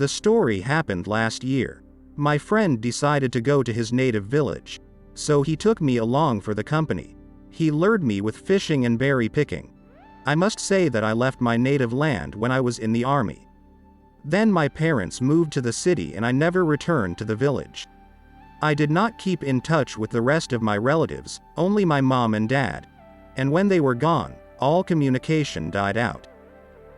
The story happened last year. My friend decided to go to his native village. So he took me along for the company. He lured me with fishing and berry picking. I must say that I left my native land when I was in the army. Then my parents moved to the city and I never returned to the village. I did not keep in touch with the rest of my relatives, only my mom and dad. And when they were gone, all communication died out.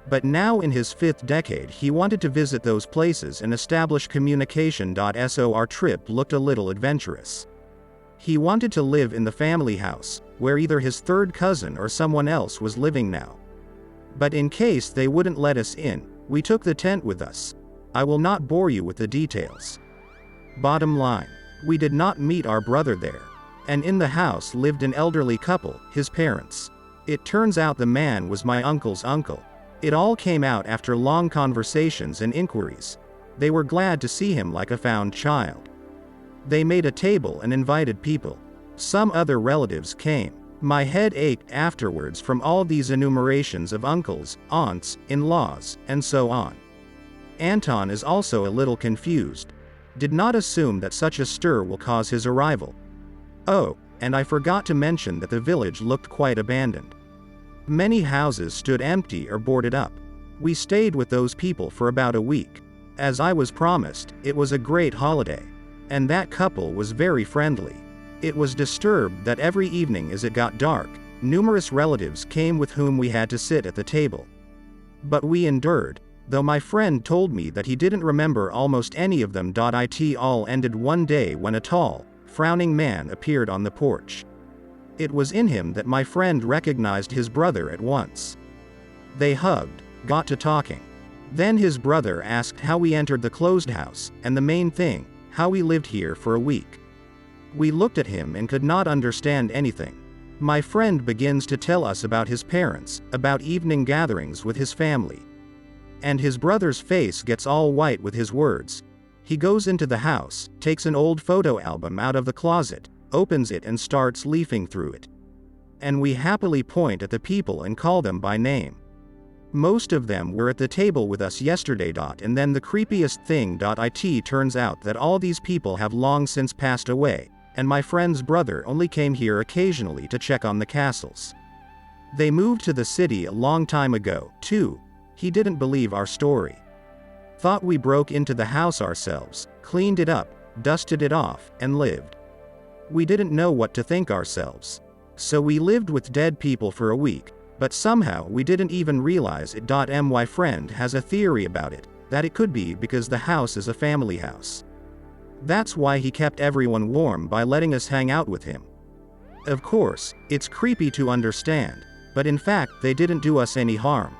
But now in his 5th decade he wanted to visit those places and establish communication. So our trip looked a little adventurous. He wanted to live in the family house, where either his 3rd cousin or someone else was living now. But in case they wouldn't let us in, we took the tent with us. I will not bore you with the details. Bottom line, we did not meet our brother there. And in the house lived an elderly couple, his parents. It turns out the man was my uncle's uncle. It all came out after long conversations and inquiries. They were glad to see him like a found child. They made a table and invited people. Some other relatives came. My head ached afterwards from all these enumerations of uncles, aunts, in-laws, and so on. Anton is also a little confused. Did not assume that such a stir will cause his arrival. Oh, and I forgot to mention that the village looked quite abandoned. Many houses stood empty or boarded up. We stayed with those people for about a week. As I was promised, it was a great holiday. And that couple was very friendly. It was disturbed that every evening as it got dark, numerous relatives came with whom we had to sit at the table. But we endured, though my friend told me that he didn't remember almost any of them. It all ended one day when a tall, frowning man appeared on the porch. It was in him that my friend recognized his brother at once. They hugged, got to talking. Then his brother asked how we entered the closed house, and the main thing, how we lived here for a week. We looked at him and could not understand anything. My friend begins to tell us about his parents, about evening gatherings with his family. And his brother's face gets all white with his words. He goes into the house, takes an old photo album out of the closet, opens it and starts leafing through it. And we happily point at the people and call them by name. Most of them were at the table with us yesterday. And then the creepiest thing. It turns out that all these people have long since passed away, and my friend's brother only came here occasionally to check on the castles. They moved to the city a long time ago, too. He didn't believe our story. Thought we broke into the house ourselves, cleaned it up, dusted it off, and lived. We didn't know what to think ourselves. So we lived with dead people for a week, but somehow we didn't even realize it. My friend has a theory about it, that it could be because the house is a family house. That's why he kept everyone warm by letting us hang out with him. Of course, it's creepy to understand, but in fact they didn't do us any harm.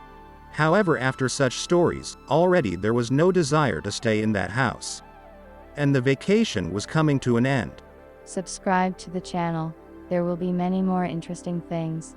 However, after such stories, already there was no desire to stay in that house. And the vacation was coming to an end. Subscribe to the channel. There will be many more interesting things.